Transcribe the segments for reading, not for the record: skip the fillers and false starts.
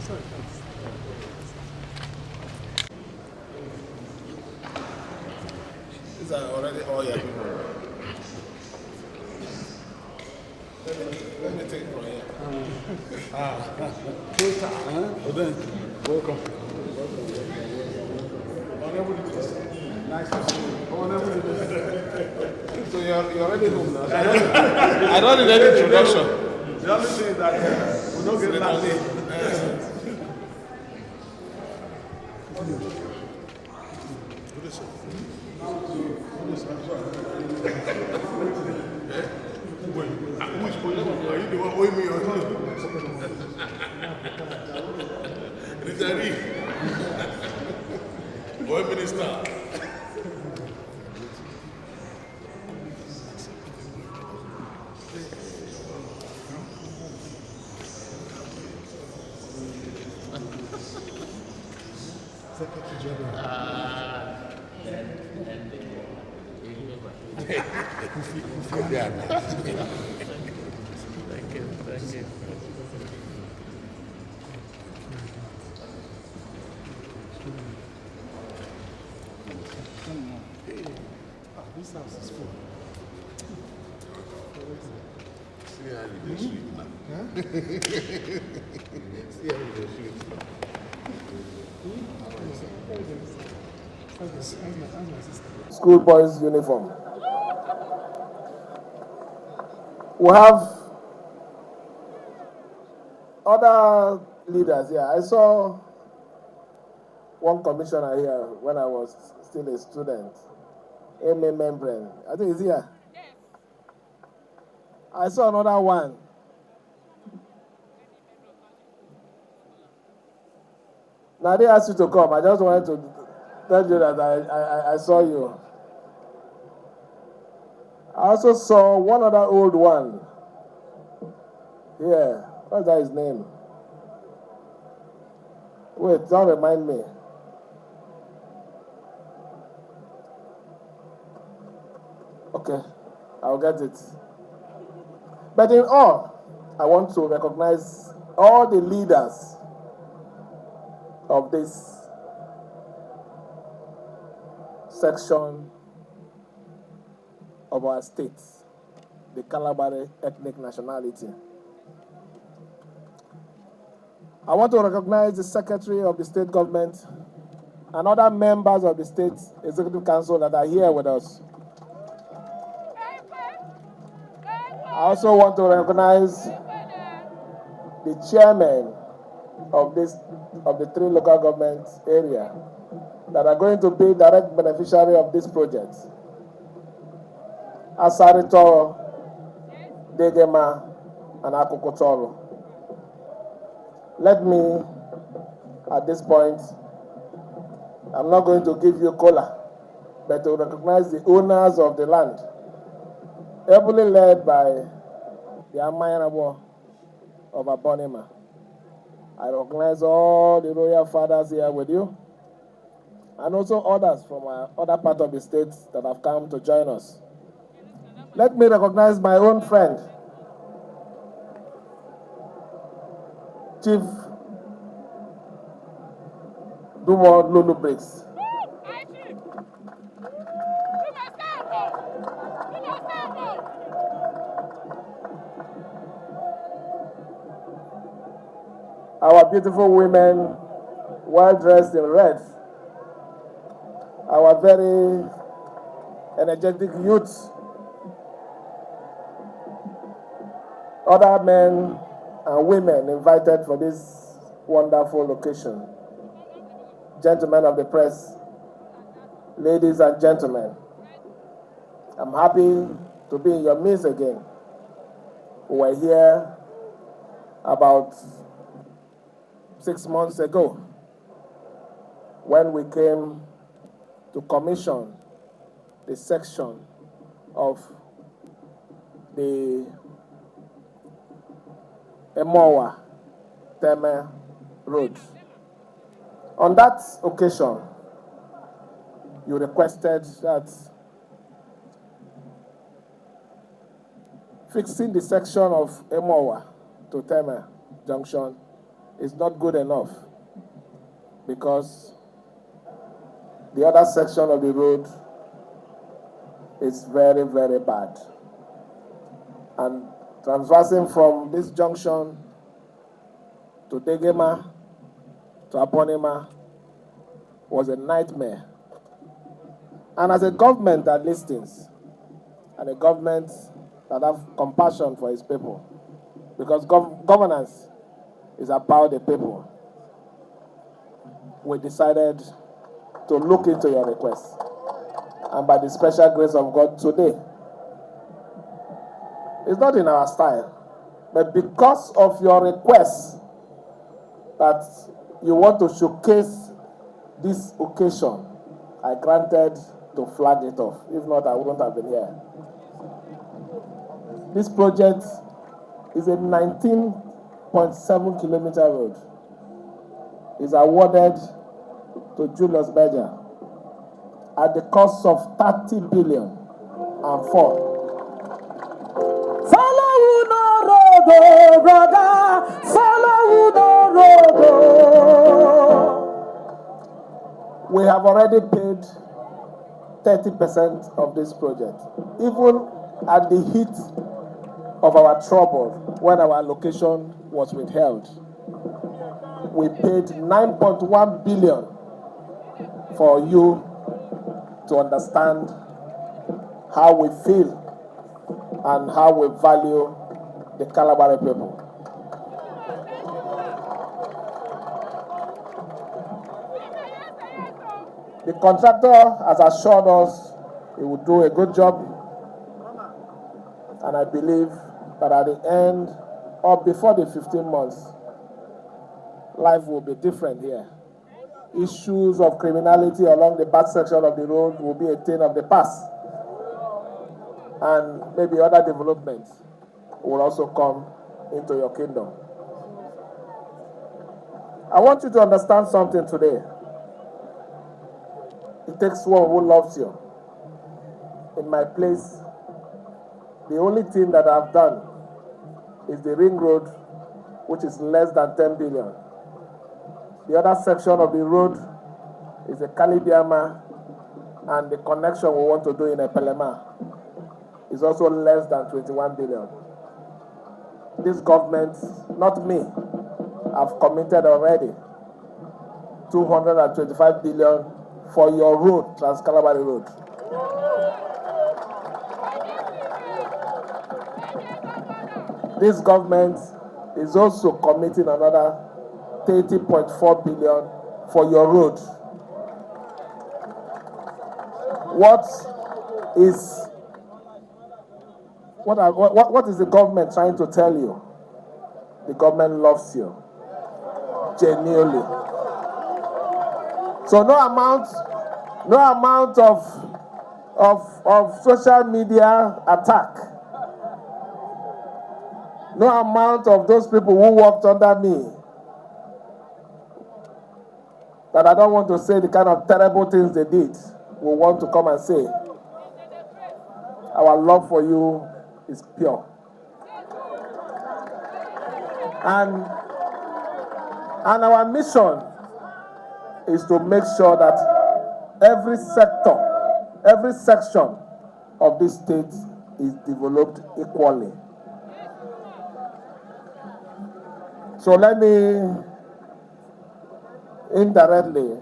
These are already all your people. Let me take it from here. Odein, welcome. Nice to see you. So you're already home now. I don't need any introduction. The only thing is that we don't get landed. Which point are you the one owing me or not? Rizari. Boy Minister. Secretary General. Thank you. This house is full. See how you do sweet now. See how you do sweet now. School boys uniform. We have other leaders here. I saw one commissioner here when I was still a student, M.A. Membrane. I think he's here. I saw another one. Now they asked you to come. I just wanted to tell you that I saw you. I also saw one other old one. Yeah, what's that his name? Wait, don't remind me. Okay, I'll get it. But in all, I want to recognize all the leaders of this section of our state, the Kalabari ethnic nationality. I want to recognize the Secretary of the State Government and other members of the State Executive Council that are here with us. I also want to recognize the chairman of the 3 local government area that are going to be direct beneficiary of this project. Asarito, Degema, and Akukotoro. Let me, at this point, I'm not going to give you cola, but to recognize the owners of the land, ably led by the Amayarabo of Abonnema. I recognize all the royal fathers here with you, and also others from other part of the state that have come to join us. Let me recognize my own friend, Chief Dumo Lulu Briggs. Our beautiful women, well dressed in red. Our very energetic youth. Other men and women invited for this wonderful occasion. Gentlemen of the press, ladies and gentlemen, I'm happy to be in your midst again. We were here about 6 months ago when we came to commission the section of the Wholehearted Road. On that occasion, you requested that fixing the section of Emowa to Tema Junction is not good enough because the other section of the road is very, very bad. And transversing from this junction to Degema to Abonnema was a nightmare. And as a government that listens, and a government that have compassion for its people, because governance is about the people, we decided to look into your request. And by the special grace of God today, it's not in our style, but because of your request that you want to showcase this occasion, I granted to flag it off. If not, I wouldn't have been here. This project is a 19.7 kilometer road. It's awarded to Julius Berger at the cost of 30 billion and 4. Follow you no road, oh, brother. Follow you no road, oh. We have already paid 30% of this project. Even at the heat of our trouble, when our allocation was withheld, we paid 9.1 billion for you to understand how we feel and how we value the Kalabari people. The contractor has assured us he will do a good job, and I believe that at the end or before the 15 months, life will be different here. Issues of criminality along the back section of the road will be a thing of the past. And maybe other developments will also come into your kingdom. I want you to understand something today. It takes one who loves you. In my place, the only thing that I've done is the ring road, which is less than 10 billion. The other section of the road is the Kalabari, and the connection we want to do in Epelema is also less than 21 billion. This government, not me, have committed already 225 billion for your road, Trans-Kalabari Road. This government is also committing another 30.4 billion for your road. What is the government trying to tell you? The government loves you genuinely. So no amount of social media attack, no amount of those people who worked under me, that I don't want to say the kind of terrible things they did, will want to come and say. Our love for you is pure. And our mission is to make sure that every sector, every section of this state is developed equally. So let me indirectly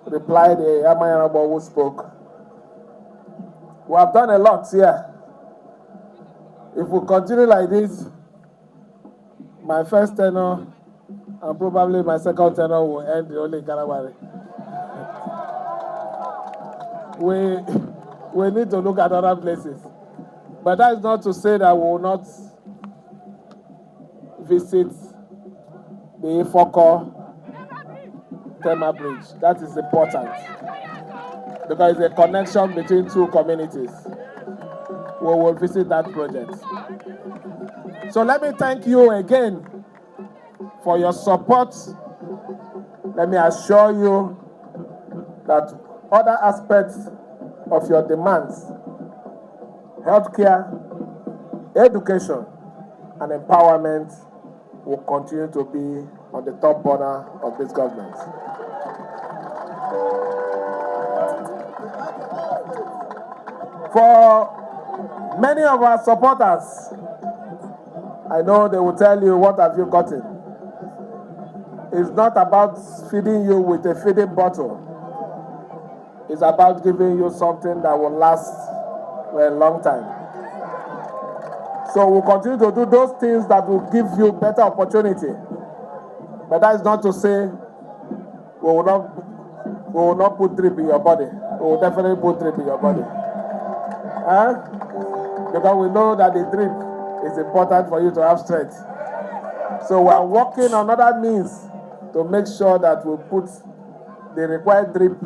reply the Amayarabo who spoke. We have done a lot here. If we continue like this, my first tenure and probably my second tenure will end only in Kalabari. We need to look at other places. But that is not to say that we will not visit the Ifoko-Tema Bridge. That is important, because it's a connection between two communities. We will visit that project. So let me thank you again for your support. Let me assure you that other aspects of your demands, healthcare, education, and empowerment will continue to be on the top border of this government. For many of our supporters, I know they will tell you, what have you gotten? It's not about feeding you with a feeding bottle. It's about giving you something that will last for a long time. So we'll continue to do those things that will give you better opportunity. But that is not to say we will not put drip in your body. We will definitely put drip in your body. Because we know that the drip is important for you to have strength. So we are working on other means to make sure that we put the required drip,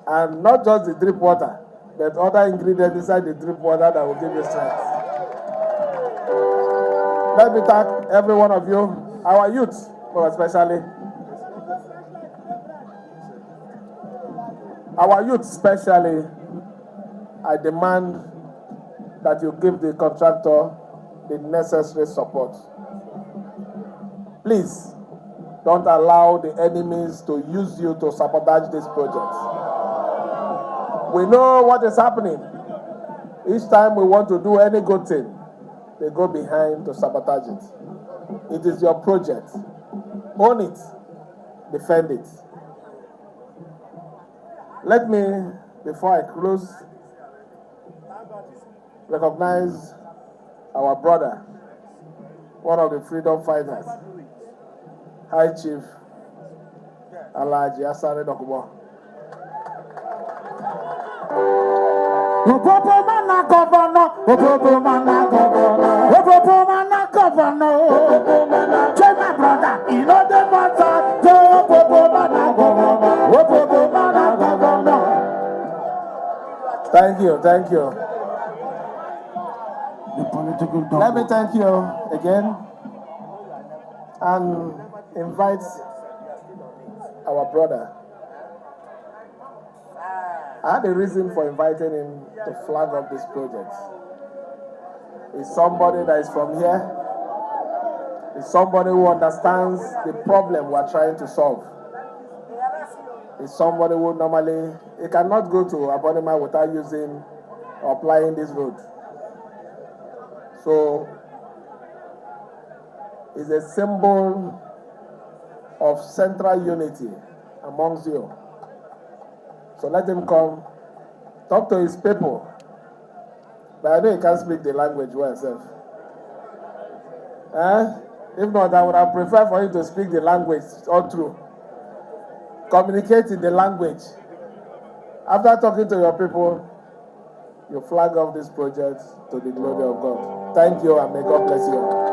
and not just the drip water, but other ingredients inside the drip water that will give you strength. Let me thank every one of you, our youth, more especially. Our youth especially, I demand that you give the contractor the necessary support. Please, don't allow the enemies to use you to sabotage this project. We know what is happening. Each time we want to do any good thing, they go behind to sabotage it. It is your project. Own it. Defend it. Let me, before I close, recognize our brother, one of the freedom fighters, High Chief Alhaji Asare Dokubo. Thank you, thank you. Let me thank you again and invite our brother. I had a reason for inviting him to flag up this project. He's somebody that is from here. He's somebody who understands the problem we're trying to solve. He's somebody who normally, he cannot go to Abonnema without using or applying this road. So, it's a symbol of central unity amongst you. So let him come, talk to his people. But I know he can't speak the language well himself. If not, I would have preferred for him to speak the language all through. Communicate in the language. After talking to your people, you flag off this project to the glory of God. Thank you, and may God bless you.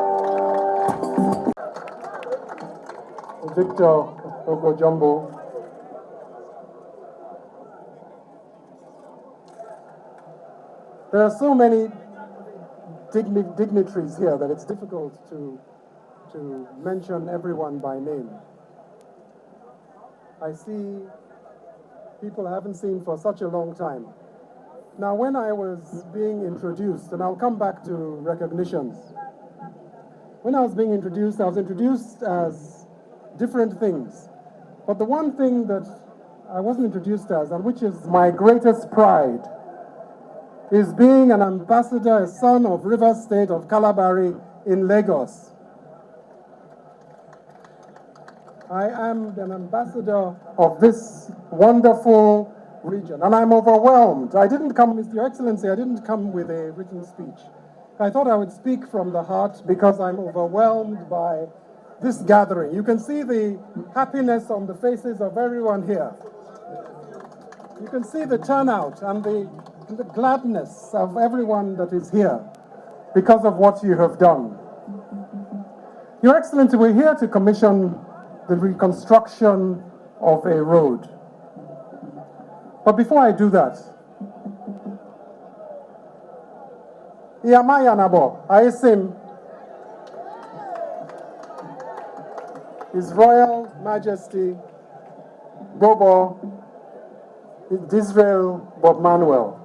Victor Ogojumbo. There are so many dignitaries here that it's difficult to mention everyone by name. I see people I haven't seen for such a long time. Now, when I was being introduced, and I'll come back to recognitions. When I was being introduced, I was introduced as different things. But the one thing that I wasn't introduced as, and which is my greatest pride, is being an ambassador, a son of River State of Kalabari in Lagos. I am an ambassador of this wonderful region, and I'm overwhelmed. I didn't come, Your Excellency, I didn't come with a written speech. I thought I would speak from the heart because I'm overwhelmed by this gathering. You can see the happiness on the faces of everyone here. You can see the turnout and the gladness of everyone that is here because of what you have done. Your Excellency, we're here to commission the reconstruction of a road. But before I do that, Iyamayanabo, Aisim, His Royal Majesty Bobo Israel Bob Manuel,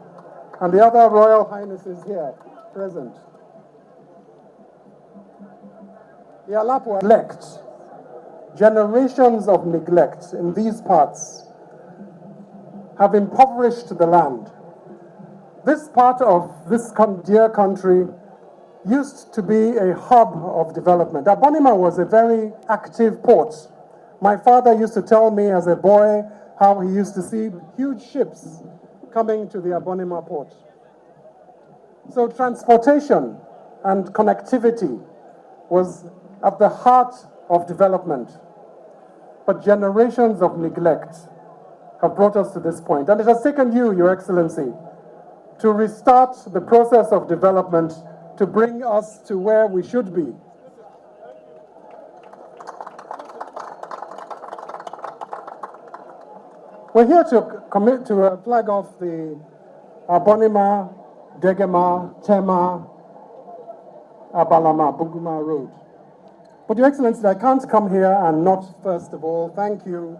and the other Royal Highnesses here present. Yalapo elect generations of neglect in these parts have impoverished the land. This part of this dear country used to be a hub of development. Abonnema was a very active port. My father used to tell me as a boy how he used to see huge ships coming to the Abonnema port. So transportation and connectivity was at the heart of development. But generations of neglect have brought us to this point. And it has taken you, Your Excellency, to restart the process of development to bring us to where we should be. We're here to commit to flag off the Buguma-Abalama-Tema-Degema-Abonnema Road. But Your Excellency, I can't come here and not, first of all, thank you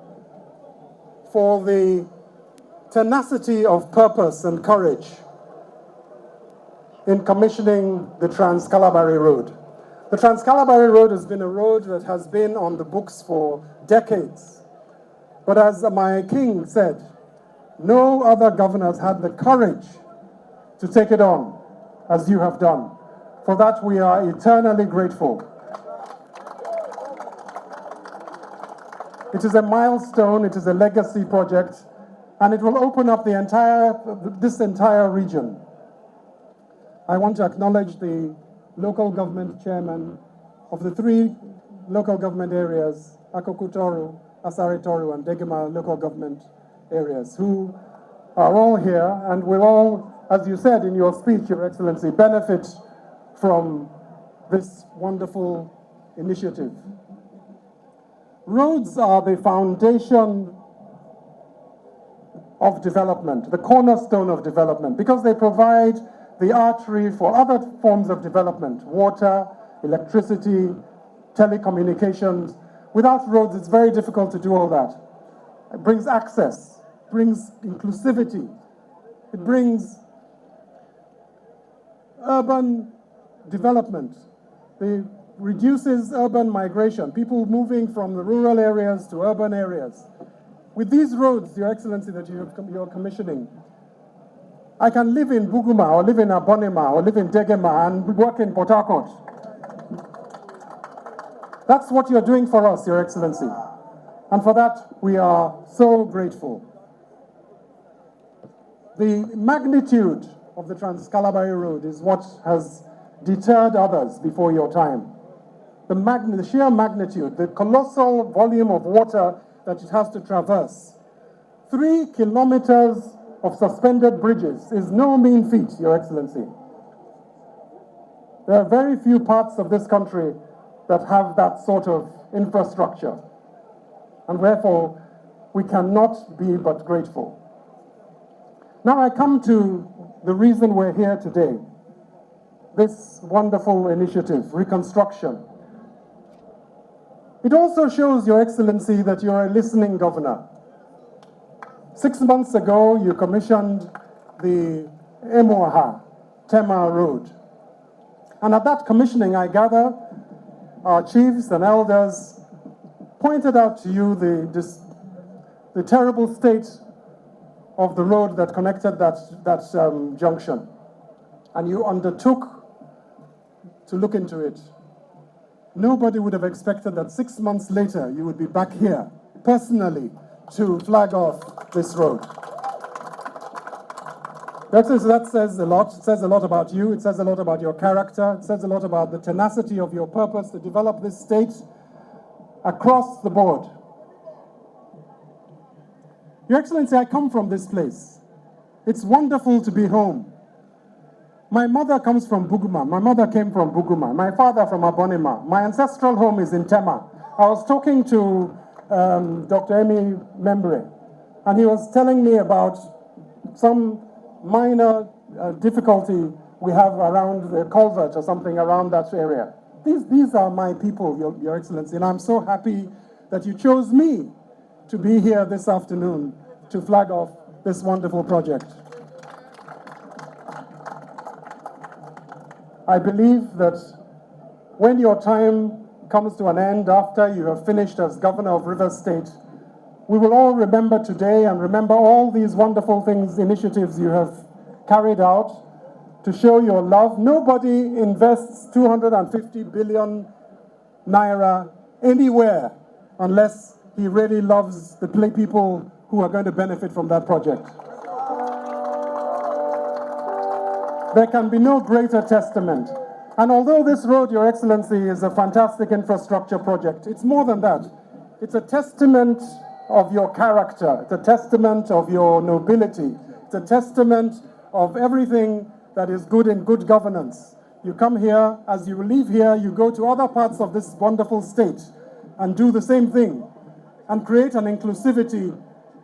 for the tenacity of purpose and courage in commissioning the Kalabari Road. The Kalabari Road has been a road that has been on the books for decades. But as my king said, no other governors had the courage to take it on as you have done. For that, we are eternally grateful. It is a milestone, it is a legacy project, and it will open up this entire region. I want to acknowledge the local government chairman of the 3 local government areas, Akokutoru, Asaritoru, and Degema local government areas, who are all here and will all, as you said in your speech, Your Excellency, benefit from this wonderful initiative. Roads are the foundation of development, the cornerstone of development, because they provide the artery for other forms of development, water, electricity, telecommunications. Without roads, it's very difficult to do all that. It brings access, brings inclusivity, it brings urban development. It reduces urban migration, people moving from the rural areas to urban areas. With these roads, Your Excellency, that you're commissioning, I can live in Buguma, or live in Abonnema, or live in Degema, and work in Port Harcourt. That's what you're doing for us, Your Excellency. And for that, we are so grateful. The magnitude of the Kalabari Road is what has deterred others before your time. The sheer magnitude, the colossal volume of water that it has to traverse. 3 kilometers of suspended bridges is no mean feat, Your Excellency. There are very few parts of this country that have that sort of infrastructure. And therefore, we cannot be but grateful. Now I come to the reason we're here today. This wonderful initiative, reconstruction. It also shows, Your Excellency, that you're a listening governor. 6 months ago, you commissioned the Tema Road. And at that commissioning, I gather, our chiefs and elders pointed out to you the terrible state of the road that connected that junction. And you undertook to look into it. Nobody would have expected that 6 months later, you would be back here, personally, to flag off this road. That says a lot. It says a lot about you. It says a lot about your character. It says a lot about the tenacity of your purpose to develop this state across the board. Your Excellency, I come from this place. It's wonderful to be home. My mother comes from Buguma. My mother came from Buguma. My father from Abonnema. My ancestral home is in Tema. I was talking to Dr. Emi Membre, and he was telling me about some minor difficulty we have around the culvert or something around that area. These are my people, Your Excellency, and I'm so happy that you chose me to be here this afternoon to flag off this wonderful project. I believe that when your time comes to an end after you have finished as governor of Rivers State, we will all remember today and remember all these wonderful things, initiatives you have carried out to show your love. Nobody invests 250 billion Naira anywhere unless he really loves the people who are going to benefit from that project. There can be no greater testament. And although this road, Your Excellency, is a fantastic infrastructure project, it's more than that. It's a testament of your character. It's a testament of your nobility. It's a testament of everything that is good in good governance. You come here, as you leave here, you go to other parts of this wonderful state and do the same thing and create an inclusivity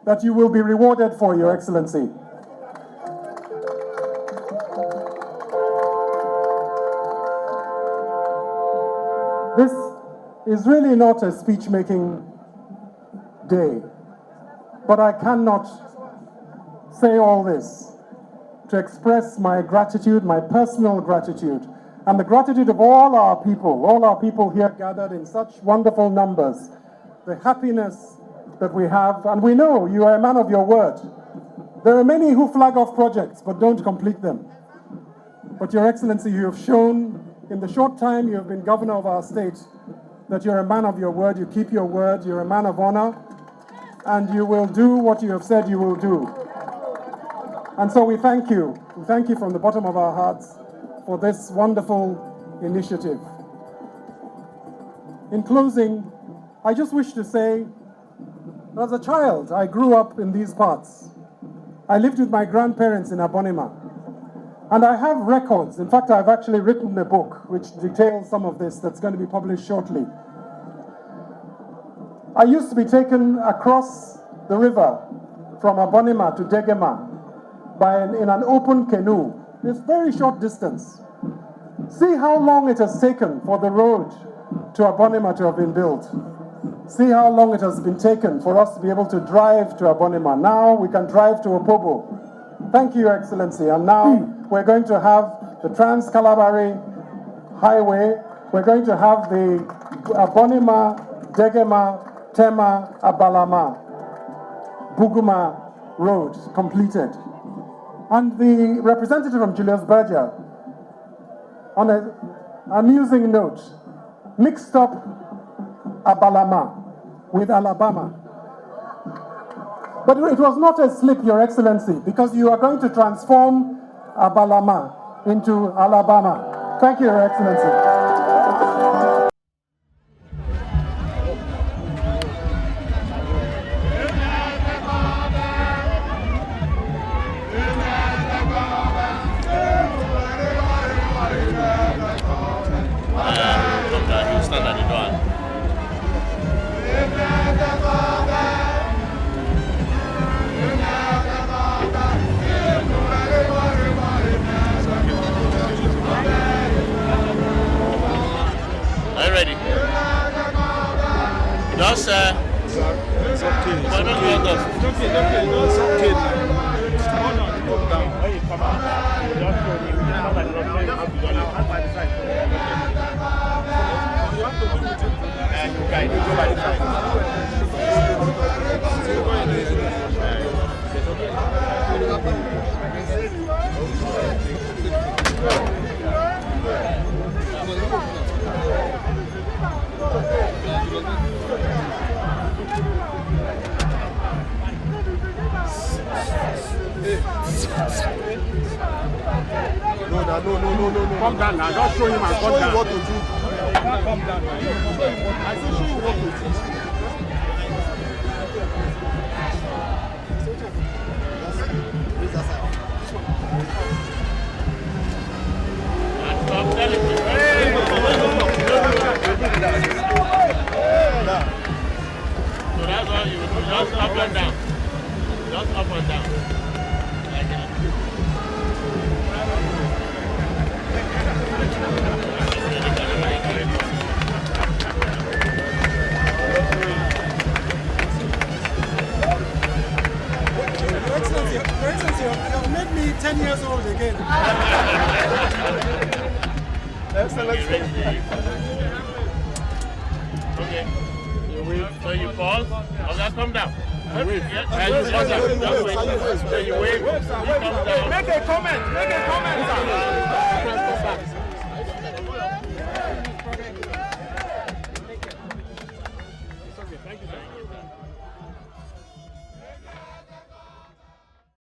that you will be rewarded for, Your Excellency. This is really not a speech-making day, but I cannot say all this to express my gratitude, my personal gratitude, and the gratitude of all our people here gathered in such wonderful numbers, the happiness that we have, and we know you are a man of your word. There are many who flag off projects but don't complete them. But Your Excellency, you have shown in the short time you have been governor of our state that you're a man of your word, you keep your word, you're a man of honor, and you will do what you have said you will do. And so we thank you. We thank you from the bottom of our hearts for this wonderful initiative. In closing, I just wish to say, as a child, I grew up in these parts. I lived with my grandparents in Abonnema. And I have records. In fact, I've actually written a book which details some of this that's going to be published shortly. I used to be taken across the river from Abonnema to Degema in an open canoe. It's very short distance. See how long it has taken for the road to Abonnema to have been built. See how long it has been taken for us to be able to drive to Abonnema. Now we can drive to Opobo. Thank you, Your Excellency. And now we're going to have the Kalabari Highway. We're going to have the Buguma-Abalama-Tema-Degema-Abonnema Road completed. And the representative from Julius Berger, on an amusing note, mixed up Abalama with Alabama. But it was not a slip, Your Excellency, because you are going to transform Abalama into Alabama. Thank you, Your Excellency. It's okay. It's okay. It's okay. Calm down. When you come out, just show me. You have to do it. You guide. You go by the side. No. Calm down now. Just show him and calm down. Show him what to do. Calm down. I said show him what to do. So that's all you do. Just up and down. Just up and down. Like that. Your Excellency, you have made me 10 years old again. Excellency. Okay. You wave. So you pause. Okay, come down. Wave. Yeah, and you pause down. Just wait. So you wave. He comes down. Make a comment, sir.